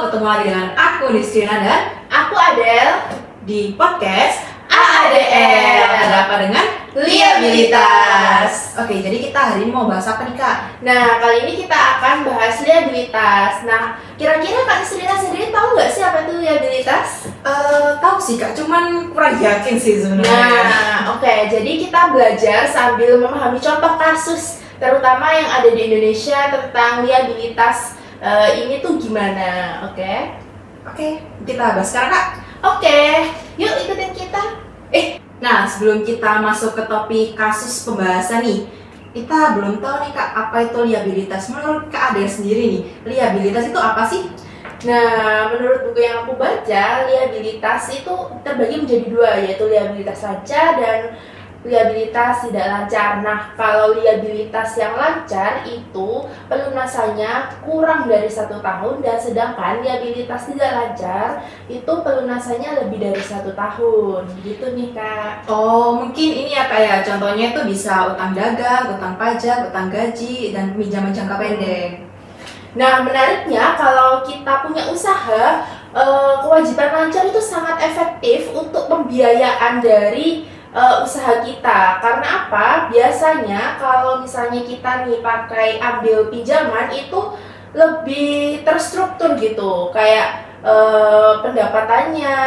ketemu lagi dengan aku Nisrina dan Aku Adel di podcast AADL. Ada apa dengan liabilitas? Oke, jadi kita hari ini mau bahas apa nih Kak? Nah, kali ini kita akan bahas liabilitas. Nah, kira-kira Kak Nisrina sendiri tahu nggak sih apa itu liabilitas? Tahu sih Kak, cuman kurang yakin sih sebenarnya. Nah, oke. Jadi kita belajar sambil memahami contoh kasus, terutama yang ada di Indonesia tentang liabilitas ini tuh gimana, oke? Oke, kita bahas sekarang Kak. Oke, yuk ikutin kita. Nah, sebelum kita masuk ke topik kasus pembahasan nih, kita belum tahu nih Kak, apa itu liabilitas. Menurut Kak Adel sendiri nih, liabilitas itu apa sih? Nah, menurut buku yang aku baca, liabilitas itu terbagi menjadi dua, yaitu liabilitas lancar dan liabilitas tidak lancar. Nah, kalau liabilitas yang lancar itu pelunasannya kurang dari 1 tahun, dan sedangkan liabilitas tidak lancar itu pelunasannya lebih dari 1 tahun. Gitu nih Kak. Oh, mungkin ini ya Kak ya, contohnya itu bisa utang dagang, utang pajak, utang gaji, dan pinjaman jangka pendek. Nah, menariknya kalau kita punya usaha, kewajiban lancar itu sangat efektif untuk pembiayaan dari usaha kita. Karena apa? Biasanya kalau misalnya kita nih pakai ambil pinjaman itu lebih terstruktur gitu, kayak pendapatannya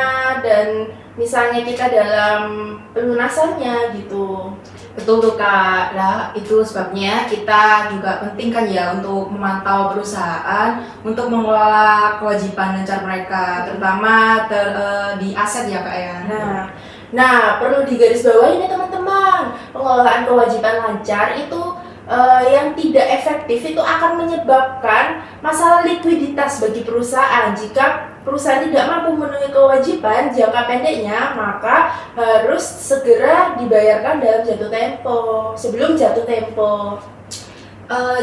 dan misalnya kita dalam pelunasannya gitu. Betul tuh Kak, nah itu sebabnya kita juga penting kan ya untuk memantau perusahaan untuk mengelola kewajiban lancar mereka, terutama di aset ya Kak ya. Nah, perlu digarisbawahi nih teman-teman, pengelolaan kewajiban lancar itu yang tidak efektif itu akan menyebabkan masalah likuiditas bagi perusahaan. Jika perusahaan tidak mampu memenuhi kewajiban jangka pendeknya, maka harus segera dibayarkan dalam jatuh tempo, sebelum jatuh tempo.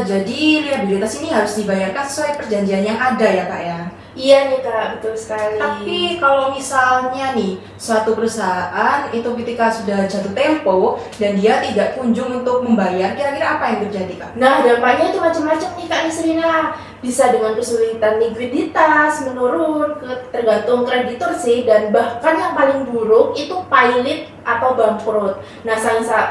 Jadi liabilitas ini harus dibayarkan sesuai perjanjian yang ada ya Kak ya. Iya nih Kak, betul sekali. Tapi kalau misalnya nih suatu perusahaan itu ketika sudah jatuh tempo dan dia tidak kunjung untuk membayar, kira-kira apa yang terjadi Kak? Nah, dampaknya itu macam-macam nih Kak Nisrina. Bisa dengan kesulitan likuiditas menurun, tergantung kreditur sih, dan bahkan yang paling buruk itu pailit atau bangkrut. Nah,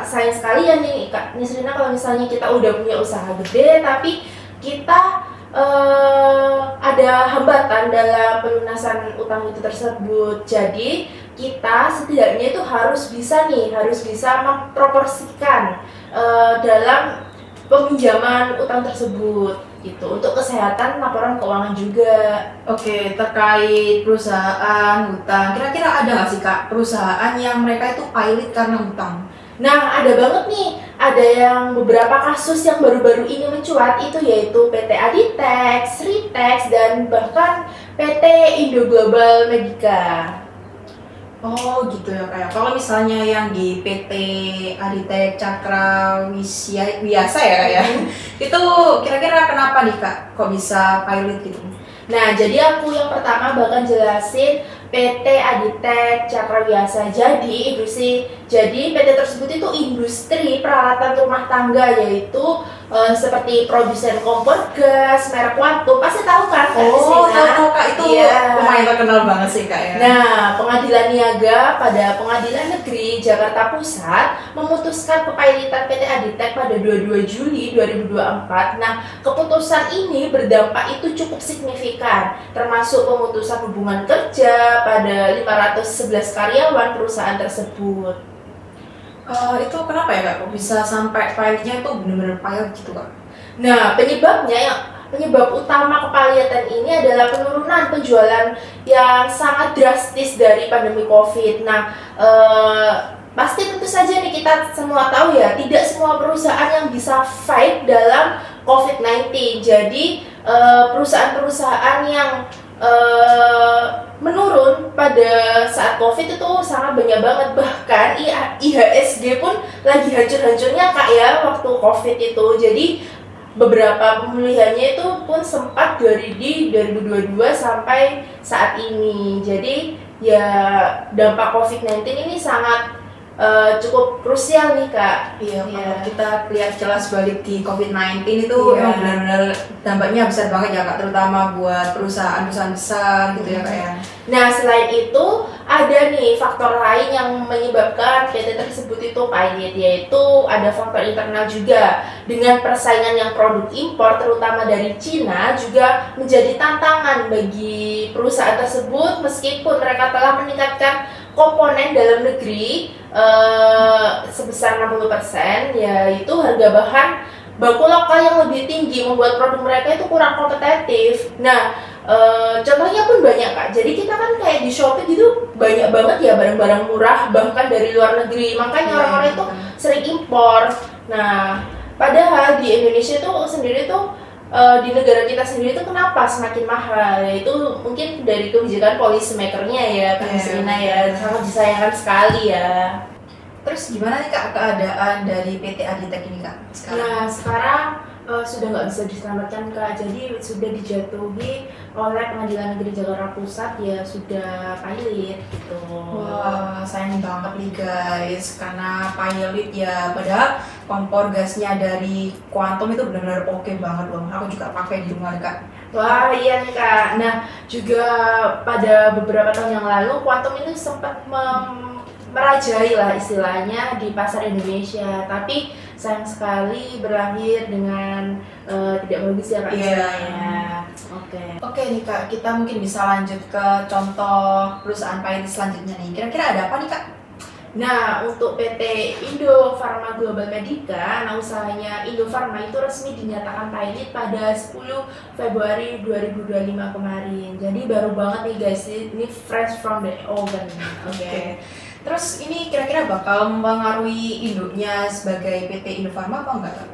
sayang sekali ya nih Kak Nisrina kalau misalnya kita udah punya usaha gede tapi kita ada hambatan dalam pelunasan utang itu tersebut. Jadi kita setidaknya itu harus bisa memproporsikan dalam peminjaman utang tersebut gitu, untuk kesehatan laporan keuangan juga. Oke, terkait perusahaan hutang, kira-kira ada nggak sih Kak perusahaan yang mereka itu pailit karena hutang? Nah, ada banget nih. Ada yang beberapa kasus yang baru-baru ini mencuat itu, yaitu PT Aditex, Ritex, dan bahkan PT Indo Global Medica. Oh gitu ya kayak. Kalau misalnya yang di PT Aditex Cakra Wiasa ya Kak ya, itu kira-kira kenapa nih Kak kok bisa pailit gitu? Nah, jadi aku yang pertama bakal jelasin PT Aditex Cakra Wiasa. Jadi PT tersebut itu industri peralatan rumah tangga, yaitu seperti produsen kompor gas merek Watum. Pasti tahu kan Kak? Oh, tahu Kak, itu iya, lumayan terkenal banget sih Kak ya. Nah, Pengadilan Niaga pada Pengadilan Negeri Jakarta Pusat memutuskan kepailitan PT Aditex pada 22 Juli 2024. Nah, keputusan ini berdampak itu cukup signifikan, termasuk pemutusan hubungan kerja pada 511 karyawan perusahaan tersebut. Itu kenapa ya Kak? Kok bisa sampai pilotnya itu benar-benar pilot gitu Kak? Nah, penyebab utama kepalitan ini adalah penurunan penjualan yang sangat drastis dari pandemi COVID. Nah, pasti tentu saja nih kita semua tahu ya, tidak semua perusahaan yang bisa fight dalam COVID-19. Jadi, perusahaan-perusahaan yang menurun pada saat COVID itu sangat banyak banget. Bahkan IHSG pun lagi hancur-hancurnya Kak ya waktu COVID itu. Jadi beberapa pemulihannya itu pun sempat dari di 2022 sampai saat ini. Jadi ya dampak COVID-19 ini sangat cukup krusial nih Kak. Iya, Iya. kalau kita lihat jelas balik di COVID-19 itu Iya. emang benar-benar dampaknya besar banget ya Kak, terutama buat perusahaan-perusahaan besar gitu ya Kak ya. Nah, selain itu ada nih faktor lain yang menyebabkan PT tersebut itu pahit, yaitu ada faktor internal juga. Dengan persaingan yang produk impor terutama dari Cina juga menjadi tantangan bagi perusahaan tersebut meskipun mereka telah meningkatkan komponen dalam negeri sebesar 60%, yaitu harga bahan baku lokal yang lebih tinggi membuat produk mereka itu kurang kompetitif. Nah, contohnya pun banyak Kak. Jadi kita kan kayak di Shopee gitu banyak banget ya barang-barang murah bahkan dari luar negeri. Makanya orang-orang itu sering impor. Nah, padahal di Indonesia itu sendiri tuh di negara kita sendiri itu kenapa semakin mahal? Yaitu mungkin dari kebijakan policy makernya ya, Kak Nisrina ya, sangat disayangkan sekali ya. Terus gimana nih Kak keadaan dari PT Aditech ini Kak sekarang? Nah, sekarang sudah nggak bisa diselamatkan Kak, jadi sudah dijatuhi oleh Pengadilan Negeri Jakarta Pusat ya, sudah pilot gitu. Wah, sayang banget nih guys, karena pilot ya, padahal kompor gasnya dari Quantum itu benar-benar oke banget loh. Aku juga pakai di rumah Kak. Wah iya nih Kak, nah juga pada beberapa tahun yang lalu Quantum ini sempat merajai lah istilahnya di pasar Indonesia, tapi sayang sekali berakhir dengan tidak bagus ya Kak. Iya. Oke Nih Kak, kita mungkin bisa lanjut ke contoh perusahaan pilot selanjutnya nih. Kira-kira ada apa nih Kak? Nah, untuk PT Indofarma Global Medica, nah usahanya Indofarma itu resmi dinyatakan pilot pada 10 Februari 2025 kemarin. Jadi baru banget nih guys, ini fresh from the oven. Oke. Terus ini kira-kira bakal mempengaruhi induknya sebagai PT Indofarma apa enggak Kak?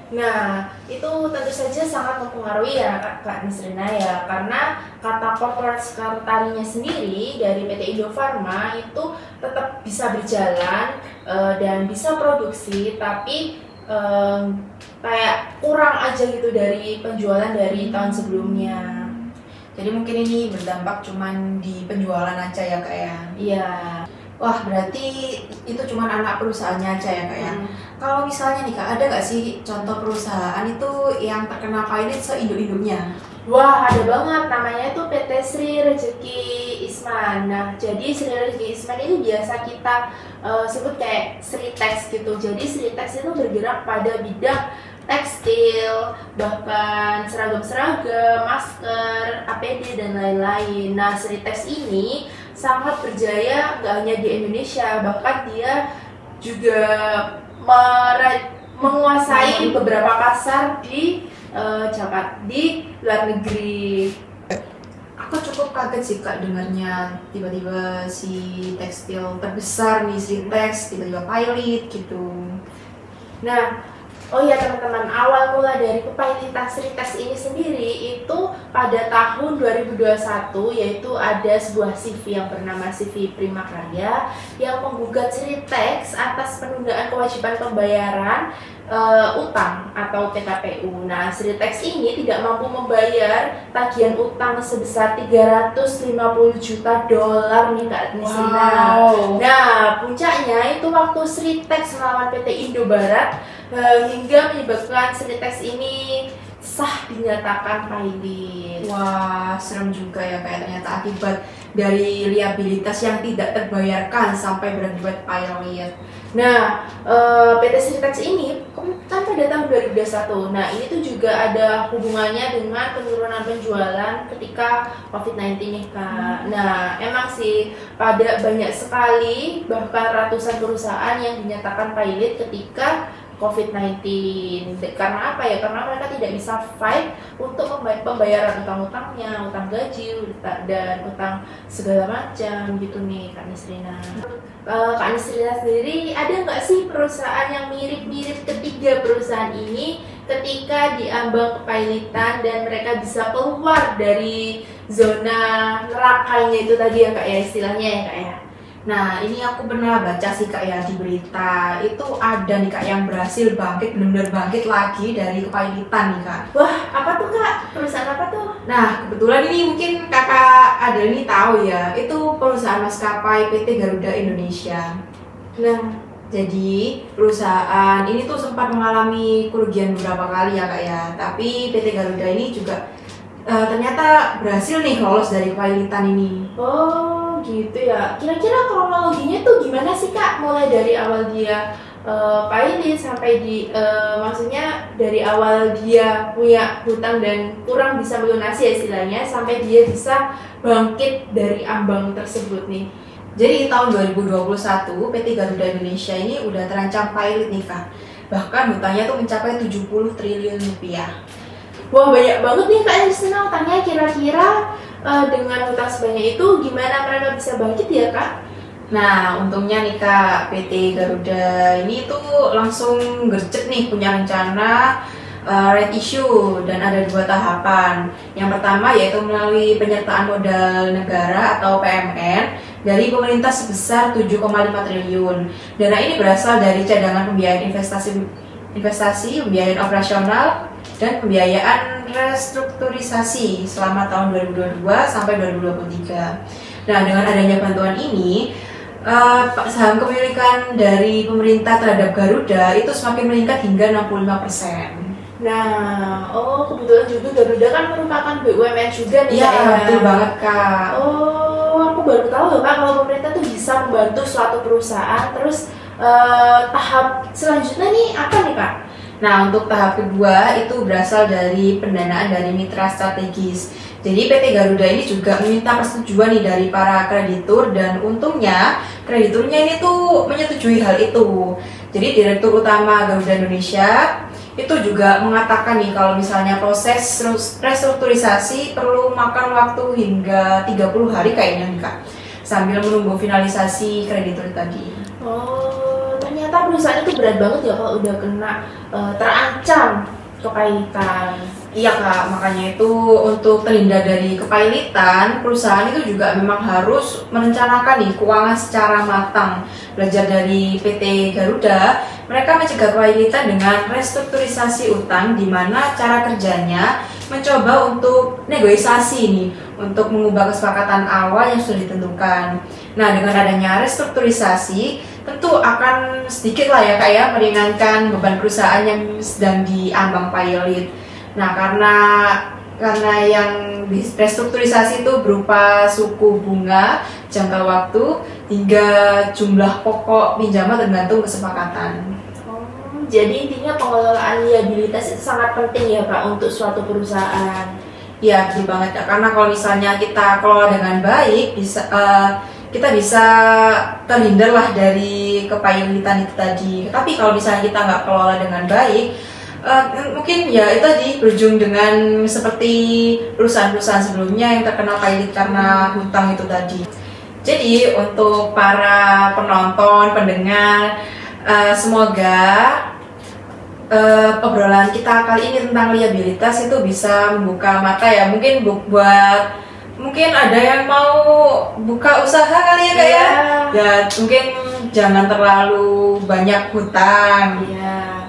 Nah, itu tentu saja sangat mempengaruhi ya Kak Nisrina ya, karena kata corporate sekretarinya sendiri dari PT Indofarma itu tetap bisa berjalan dan bisa produksi, tapi kayak kurang aja gitu dari penjualan dari tahun sebelumnya. Jadi mungkin ini berdampak cuman di penjualan aja ya Kak ya? Iya. Wah, berarti itu cuma anak perusahaannya aja ya Kak ya? Kalau misalnya nih Kak, ada nggak sih contoh perusahaan itu yang terkena pilot se-induk-induknya? Wah, ada banget, namanya itu PT Sri Rezeki Isman. Nah, jadi Sri Rezeki Isman itu biasa kita sebut kayak Sritex gitu. Jadi Sritex itu bergerak pada bidang tekstil, bahkan seragam-seragam, masker, APD, dan lain-lain. Nah, Sritex ini sangat berjaya nggak hanya di Indonesia, bahkan dia juga menguasai beberapa pasar di Jakarta, di luar negeri. Aku cukup kaget sih Kak dengarnya, tiba-tiba si tekstil terbesar nih, Sritex, tiba-tiba pilot gitu. Nah, oh ya teman-teman, awal mula dari kepailitan Sritex ini sendiri itu pada tahun 2021, yaitu ada sebuah CV yang bernama CV Prima Karya yang menggugat Sritex atas penundaan kewajiban pembayaran utang atau PKPU. Nah, Sritex ini tidak mampu membayar tagihan utang sebesar 350 juta dolar nih Kak Nisrina. Wow. Nah, puncaknya itu waktu Sritex melawan PT Indobarat hingga menyebabkan Sritex ini sah dinyatakan pilot. Wah, serem juga ya kayak ternyata akibat dari liabilitas yang tidak terbayarkan sampai berakibat pilot. Nah, PT Sritex ini kan pada tahun 2021. Nah, ini tuh juga ada hubungannya dengan penurunan penjualan ketika COVID-19 nih Kak. Nah, emang sih pada banyak sekali bahkan ratusan perusahaan yang dinyatakan pilot ketika COVID-19. Karena apa ya? Karena mereka tidak bisa fight untuk pembayaran utang-utangnya, utang gaji, dan utang segala macam gitu nih Kak Nisrina. Kak Nisrina sendiri ada nggak sih perusahaan yang mirip-mirip ketiga perusahaan ini ketika diambang kepailitan dan mereka bisa keluar dari zona nerakanya itu tadi ya Kak ya, istilahnya ya Kak ya? Nah, ini aku pernah baca sih Kak ya di berita, itu ada nih Kak yang berhasil bangkit, benar-benar bangkit lagi dari kepailitan nih Kak. Wah, apa tuh Kak? Perusahaan apa tuh? Nah, kebetulan ini mungkin Kakak ada nih tahu ya, itu perusahaan maskapai PT Garuda Indonesia. Nah, Jadi perusahaan ini tuh sempat mengalami kerugian beberapa kali ya Kak ya. Tapi PT Garuda ini juga ternyata berhasil nih lolos dari kepailitan ini. oh gitu ya. Kira-kira kronologinya tuh gimana sih Kak? Mulai dari awal dia pilot sampai maksudnya dari awal dia punya hutang dan kurang bisa melunasi istilahnya sampai dia bisa bangkit dari ambang tersebut nih. Jadi tahun 2021 PT Garuda Indonesia ini udah terancam pilot nih Kak. Bahkan hutangnya tuh mencapai 70 triliun rupiah. Wah banyak banget nih Kak Justina utangnya. Kira-kira dengan hutang sebanyak itu gimana mereka bisa bangkit ya Kak? Nah, untungnya nih Kak, PT Garuda ini tuh langsung gercep nih punya rencana right issue dan ada 2 tahapan. Yang pertama yaitu melalui penyertaan modal negara atau PMN dari pemerintah sebesar 7,5 triliun. Dana ini berasal dari cadangan pembiayaan investasi, pembiayaan operasional, dan pembiayaan restrukturisasi selama tahun 2022 sampai 2023. Nah, dengan adanya bantuan ini, saham kepemilikan dari pemerintah terhadap Garuda itu semakin meningkat hingga 65%. Nah, kebetulan juga Garuda kan merupakan BUMN juga nih Iya, Kak ya. betul banget Kak. Aku baru tahu loh Kak kalau pemerintah tuh bisa membantu suatu perusahaan. Terus tahap selanjutnya nih apa nih Kak? Nah, untuk tahap kedua itu berasal dari pendanaan dari mitra strategis. Jadi PT Garuda ini juga meminta persetujuan nih dari para kreditur dan untungnya krediturnya ini tuh menyetujui hal itu. Jadi Direktur Utama Garuda Indonesia itu juga mengatakan nih kalau misalnya proses restrukturisasi perlu makan waktu hingga 30 hari kayaknya nih Kak, sambil menunggu finalisasi kreditur tadi. Ternyata perusahaan itu berat banget ya kalau udah kena terancam kepailitan. Iya Kak, makanya itu untuk terhindar dari kepailitan, perusahaan itu juga memang harus merencanakan nih keuangan secara matang. Belajar dari PT Garuda, mereka mencegah kepailitan dengan restrukturisasi utang di mana cara kerjanya mencoba untuk negosiasi nih, untuk mengubah kesepakatan awal yang sudah ditentukan. Nah, dengan adanya restrukturisasi, tentu akan sedikit lah ya Kak ya meringankan beban perusahaan yang sedang diambang pilot. Nah, karena yang restrukturisasi itu berupa suku bunga, jangka waktu, hingga jumlah pokok pinjaman tergantung kesepakatan. Jadi intinya pengelolaan liabilitas itu sangat penting ya Kak untuk suatu perusahaan. Ya, betul banget Kak. Karena kalau misalnya kita kelola dengan baik, kita bisa terhindar lah dari kepailitan itu tadi. Tapi kalau misalnya kita nggak kelola dengan baik, mungkin ya itu tadi berujung dengan seperti perusahaan-perusahaan sebelumnya yang terkena pailit karena hutang itu tadi. Jadi untuk para penonton, pendengar, semoga obrolan kita kali ini tentang liabilitas itu bisa membuka mata ya. Mungkin ada yang mau buka usaha kali ya Kak ya. Ya mungkin jangan terlalu banyak hutang.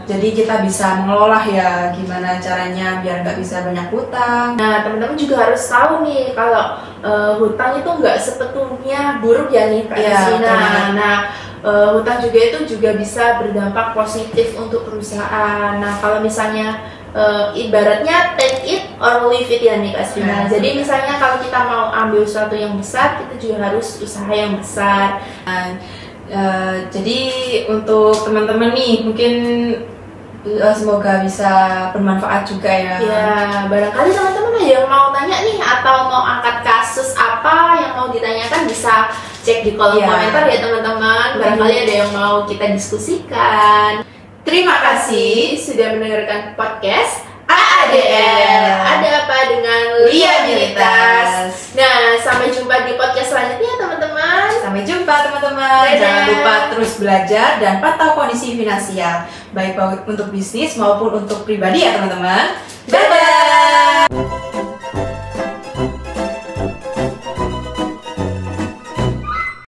Jadi kita bisa mengelola ya gimana caranya biar nggak bisa banyak hutang. Nah teman-teman juga harus tahu nih kalau hutang itu nggak sepenuhnya buruk ya nih Kak Justina. Nah hutang juga itu juga bisa berdampak positif untuk perusahaan. Nah kalau misalnya ibaratnya take it or leave it ya nih Kak Justina. Jadi misalnya kalau kita mau ambil sesuatu yang besar, kita juga harus usaha yang besar. Jadi untuk teman-teman nih mungkin semoga bisa bermanfaat juga ya. Ya, barangkali teman-teman ada yang mau tanya nih atau mau angkat kasus apa yang mau ditanyakan bisa cek di kolom komentar ya teman-teman. Barangkali ada yang mau kita diskusikan. Terima kasih sudah mendengarkan podcast AADL. Ada apa dengan liabilitas? Nah, sampai jumpa di podcast selanjutnya teman-teman. Sampai jumpa teman-teman. Jangan lupa terus belajar dan pantau kondisi finansial, baik untuk bisnis maupun untuk pribadi ya teman-teman.